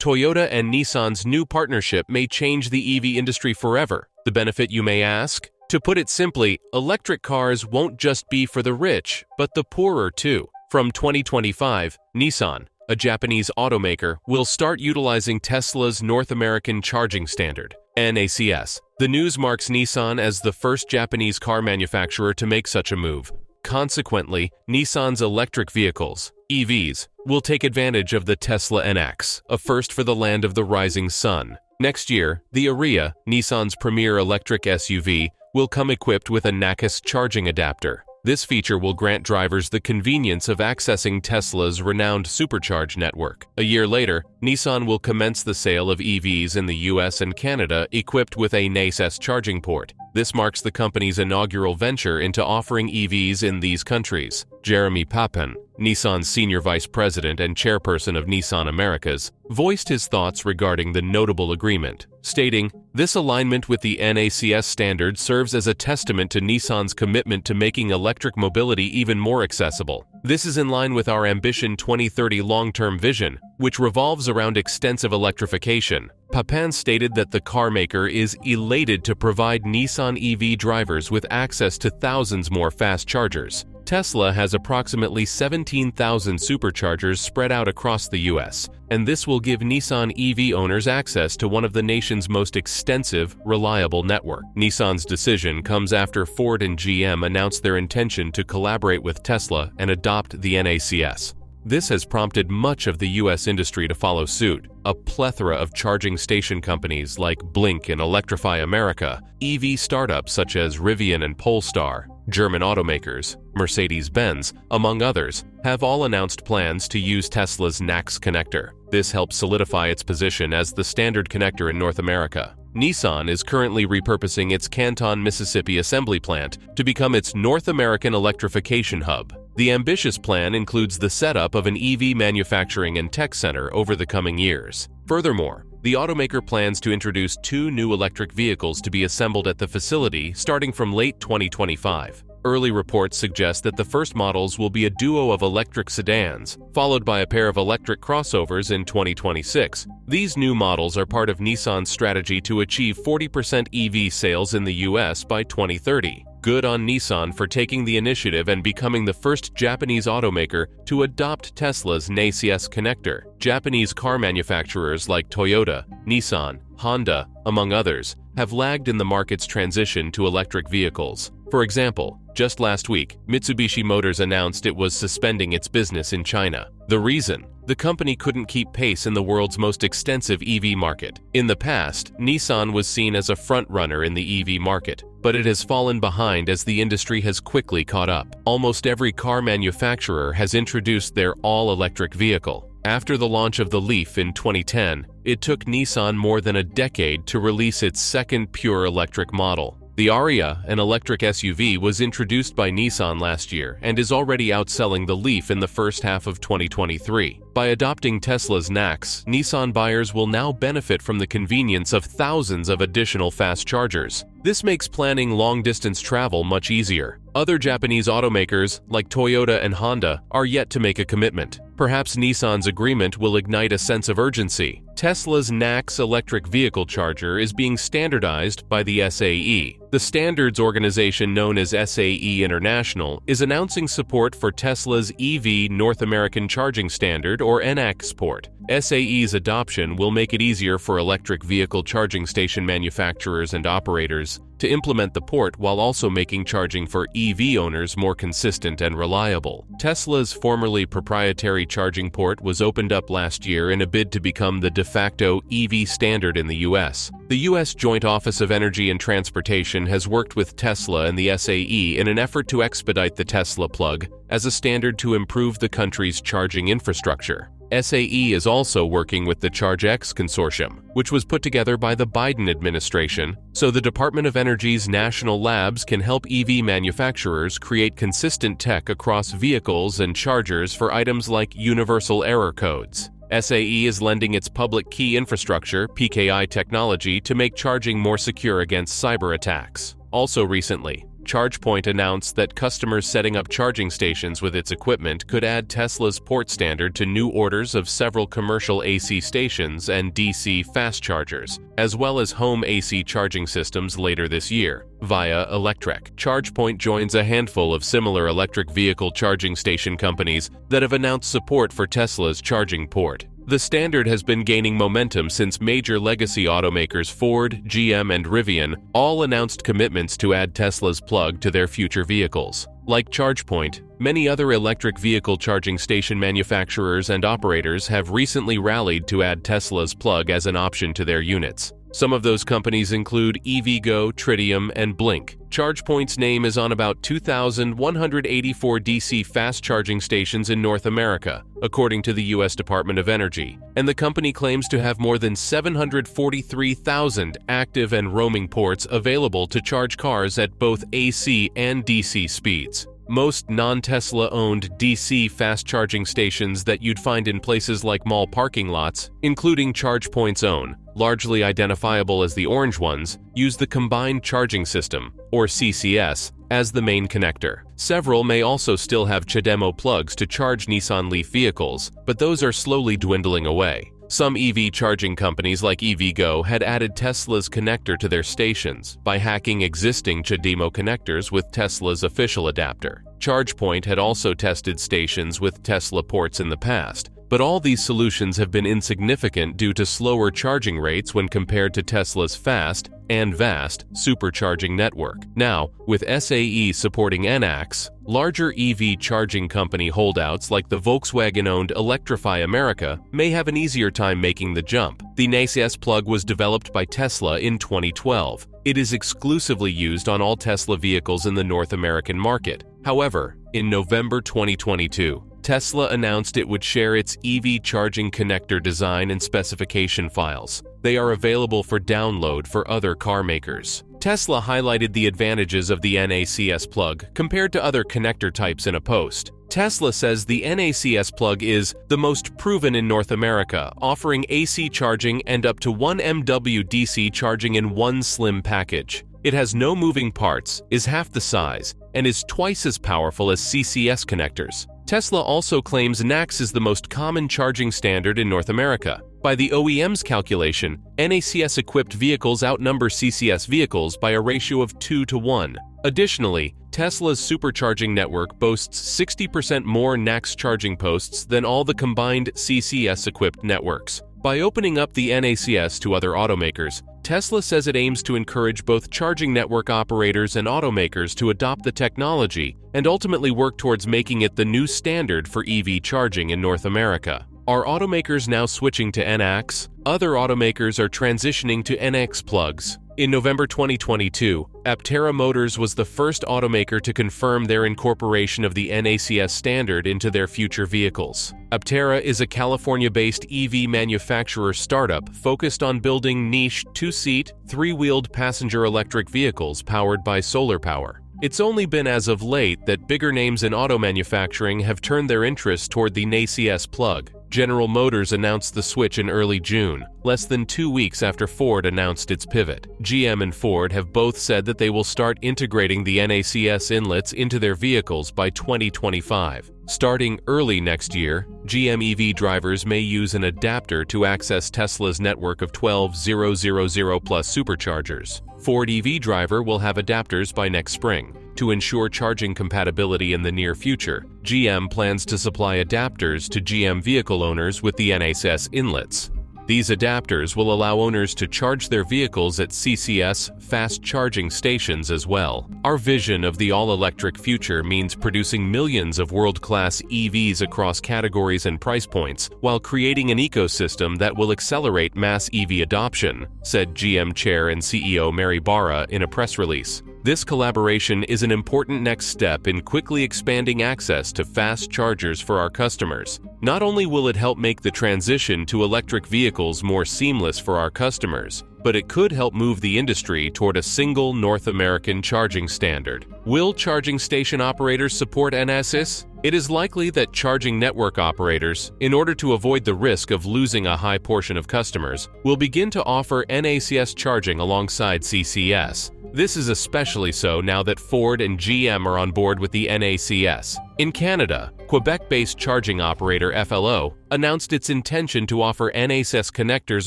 Toyota and Nissan's new partnership may change the EV industry forever. The benefit, you may ask? To put it simply, electric cars won't just be for the rich, but the poorer too. From 2025, Nissan, a Japanese automaker, will start utilizing Tesla's North American Charging Standard, NACS. The news marks Nissan as the first Japanese car manufacturer to make such a move. Consequently, Nissan's electric vehicles, EVs, will take advantage of the Tesla NACS, a first for the land of the rising sun. Next year, the Ariya, Nissan's premier electric SUV, will come equipped with a NACS charging adapter. This feature will grant drivers the convenience of accessing Tesla's renowned Supercharge network. A year later, Nissan will commence the sale of EVs in the US and Canada equipped with a NACS charging port. This marks the company's inaugural venture into offering EVs in these countries. Jeremy Papin, Nissan's senior vice president and chairperson of Nissan Americas, voiced his thoughts regarding the notable agreement, stating, "This alignment with the NACS standard serves as a testament to Nissan's commitment to making electric mobility even more accessible. This is in line with our Ambition 2030 long-term vision, which revolves around extensive electrification." Papin stated that the carmaker is elated to provide Nissan EV drivers with access to thousands more fast chargers. Tesla has approximately 17,000 superchargers spread out across the US, and this will give Nissan EV owners access to one of the nation's most extensive, reliable network. Nissan's decision comes after Ford and GM announced their intention to collaborate with Tesla and adopt the NACS. This has prompted much of the US industry to follow suit. A plethora of charging station companies like Blink and Electrify America, EV startups such as Rivian and Polestar, German automakers, Mercedes-Benz, among others, have all announced plans to use Tesla's NACS connector. This helps solidify its position as the standard connector in North America. Nissan is currently repurposing its Canton, Mississippi assembly plant to become its North American electrification hub. The ambitious plan includes the setup of an EV manufacturing and tech center over the coming years. Furthermore, the automaker plans to introduce 2 new electric vehicles to be assembled at the facility starting from late 2025. Early reports suggest that the first models will be a duo of electric sedans, followed by a pair of electric crossovers in 2026. These new models are part of Nissan's strategy to achieve 40% EV sales in the US by 2030. Good on Nissan for taking the initiative and becoming the first Japanese automaker to adopt Tesla's NACS connector. Japanese car manufacturers like Toyota, Nissan, Honda, among others, have lagged in the market's transition to electric vehicles. For example, just last week, Mitsubishi Motors announced it was suspending its business in China. The reason? The company couldn't keep pace in the world's most extensive EV market. In the past, Nissan was seen as a front-runner in the EV market, but it has fallen behind as the industry has quickly caught up. Almost every car manufacturer has introduced their all-electric vehicle. After the launch of the Leaf in 2010, it took Nissan more than a decade to release its second pure electric model. The Ariya, an electric SUV, was introduced by Nissan last year and is already outselling the Leaf in the first half of 2023. By adopting Tesla's NACS, Nissan buyers will now benefit from the convenience of thousands of additional fast chargers. This makes planning long-distance travel much easier. Other Japanese automakers, like Toyota and Honda, are yet to make a commitment. Perhaps Nissan's agreement will ignite a sense of urgency. Tesla's NACS electric vehicle charger is being standardized by the SAE. The standards organization known as SAE International is announcing support for Tesla's EV North American Charging Standard or NACS port. SAE's adoption will make it easier for electric vehicle charging station manufacturers and operators to implement the port while also making charging for EV owners more consistent and reliable. Tesla's formerly proprietary charging port was opened up last year in a bid to become the de facto EV standard in the US. The US Joint Office of Energy and Transportation has worked with Tesla and the SAE in an effort to expedite the Tesla plug as a standard to improve the country's charging infrastructure. SAE is also working with the ChargeX consortium, which was put together by the Biden administration, so the Department of Energy's national labs can help EV manufacturers create consistent tech across vehicles and chargers for items like universal error codes. SAE is lending its public key infrastructure, PKI technology, to make charging more secure against cyber attacks. Also recently, ChargePoint announced that customers setting up charging stations with its equipment could add Tesla's port standard to new orders of several commercial AC stations and DC fast chargers, as well as home AC charging systems later this year. Via Electrek, ChargePoint joins a handful of similar electric vehicle charging station companies that have announced support for Tesla's charging port. The standard has been gaining momentum since major legacy automakers Ford, GM, and Rivian all announced commitments to add Tesla's plug to their future vehicles. Like ChargePoint, many other electric vehicle charging station manufacturers and operators have recently rallied to add Tesla's plug as an option to their units. Some of those companies include EVgo, Tritium, and Blink. ChargePoint's name is on about 2,184 DC fast charging stations in North America, according to the U.S. Department of Energy, and the company claims to have more than 743,000 active and roaming ports available to charge cars at both AC and DC speeds. Most non-Tesla-owned DC fast-charging stations that you'd find in places like mall parking lots, including ChargePoint's own, largely identifiable as the orange ones, use the Combined Charging System, or CCS, as the main connector. Several may also still have CHAdeMO plugs to charge Nissan Leaf vehicles, but those are slowly dwindling away. Some EV charging companies like EVgo had added Tesla's connector to their stations by hacking existing CHAdeMO connectors with Tesla's official adapter. ChargePoint had also tested stations with Tesla ports in the past, but all these solutions have been insignificant due to slower charging rates when compared to Tesla's fast and vast supercharging network. Now, with SAE supporting NACS, larger EV charging company holdouts like the Volkswagen-owned Electrify America may have an easier time making the jump. The NACS plug was developed by Tesla in 2012. It is exclusively used on all Tesla vehicles in the North American market. However, in November 2022, Tesla announced it would share its EV charging connector design and specification files. They are available for download for other car makers. Tesla highlighted the advantages of the NACS plug compared to other connector types in a post. Tesla says the NACS plug is the most proven in North America, offering AC charging and up to 1 MW DC charging in one slim package. It has no moving parts, is half the size, and is twice as powerful as CCS connectors. Tesla also claims NACS is the most common charging standard in North America. By the OEM's calculation, NACS-equipped vehicles outnumber CCS vehicles by a ratio of 2 to 1. Additionally, Tesla's supercharging network boasts 60% more NACS charging posts than all the combined CCS-equipped networks. By opening up the NACS to other automakers, Tesla says it aims to encourage both charging network operators and automakers to adopt the technology and ultimately work towards making it the new standard for EV charging in North America. Are automakers now switching to NACS? Other automakers are transitioning to NACS plugs. In November 2022, Aptera Motors was the first automaker to confirm their incorporation of the NACS standard into their future vehicles. Aptera is a California-based EV manufacturer startup focused on building niche two-seat, three-wheeled passenger electric vehicles powered by solar power. It's only been as of late that bigger names in auto manufacturing have turned their interest toward the NACS plug. General Motors announced the switch in early June, less than 2 weeks after Ford announced its pivot. GM and Ford have both said that they will start integrating the NACS inlets into their vehicles by 2025. Starting early next year, GM EV drivers may use an adapter to access Tesla's network of 12,000+ superchargers. Ford EV driver will have adapters by next spring. To ensure charging compatibility in the near future, GM plans to supply adapters to GM vehicle owners with the NACS inlets. These adapters will allow owners to charge their vehicles at CCS fast charging stations as well. Our vision of the all-electric future means producing millions of world-class EVs across categories and price points, while creating an ecosystem that will accelerate mass EV adoption, said GM Chair and CEO Mary Barra in a press release. This collaboration is an important next step in quickly expanding access to fast chargers for our customers. Not only will it help make the transition to electric vehicles more seamless for our customers, but it could help move the industry toward a single North American charging standard. Will charging station operators support NACS? It is likely that charging network operators, in order to avoid the risk of losing a high portion of customers, will begin to offer NACS charging alongside CCS. This is especially so now that Ford and GM are on board with the NACS. In Canada, Quebec-based charging operator FLO announced its intention to offer NACS connectors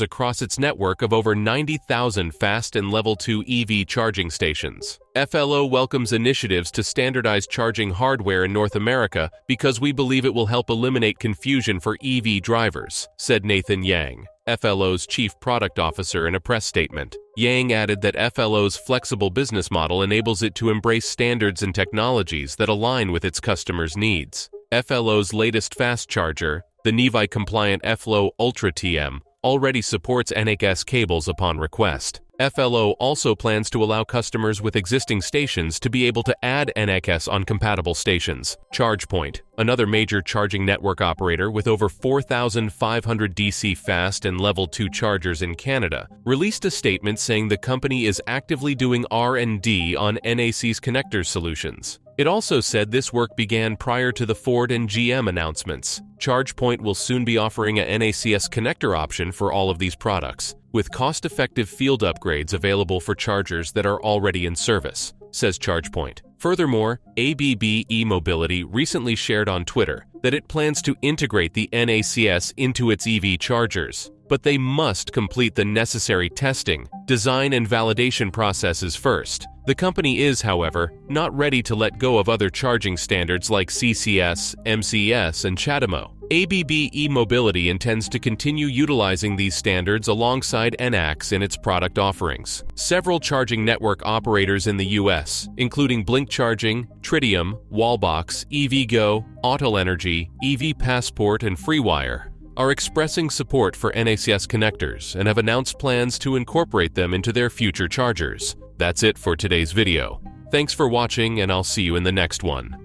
across its network of over 90,000 fast and Level 2 EV charging stations. FLO welcomes initiatives to standardize charging hardware in North America because we believe it will help eliminate confusion for EV drivers, said Nathan Yang, FLO's chief product officer, in a press statement. Yang added that FLO's flexible business model enables it to embrace standards and technologies that align with its customers' needs. FLO's latest fast charger, the NEVI-compliant FLO Ultra TM, already supports NACS cables upon request. FLO also plans to allow customers with existing stations to be able to add NACS on compatible stations. ChargePoint, another major charging network operator with over 4,500 DC fast and Level 2 chargers in Canada, released a statement saying the company is actively doing R&D on NACS connector solutions. It also said this work began prior to the Ford and GM announcements. ChargePoint will soon be offering a NACS connector option for all of these products, with cost-effective field upgrades available for chargers that are already in service, says ChargePoint. Furthermore, ABB e-Mobility recently shared on Twitter that it plans to integrate the NACS into its EV chargers, but they must complete the necessary testing, design, and validation processes first. The company is, however, not ready to let go of other charging standards like CCS, MCS, and CHAdeMO. ABB e-Mobility intends to continue utilizing these standards alongside NACS in its product offerings. Several charging network operators in the U.S., including Blink Charging, Tritium, Wallbox, EVgo, AutoEnergy, EV Passport, and FreeWire, are expressing support for NACS connectors and have announced plans to incorporate them into their future chargers. That's it for today's video. Thanks for watching, and I'll see you in the next one.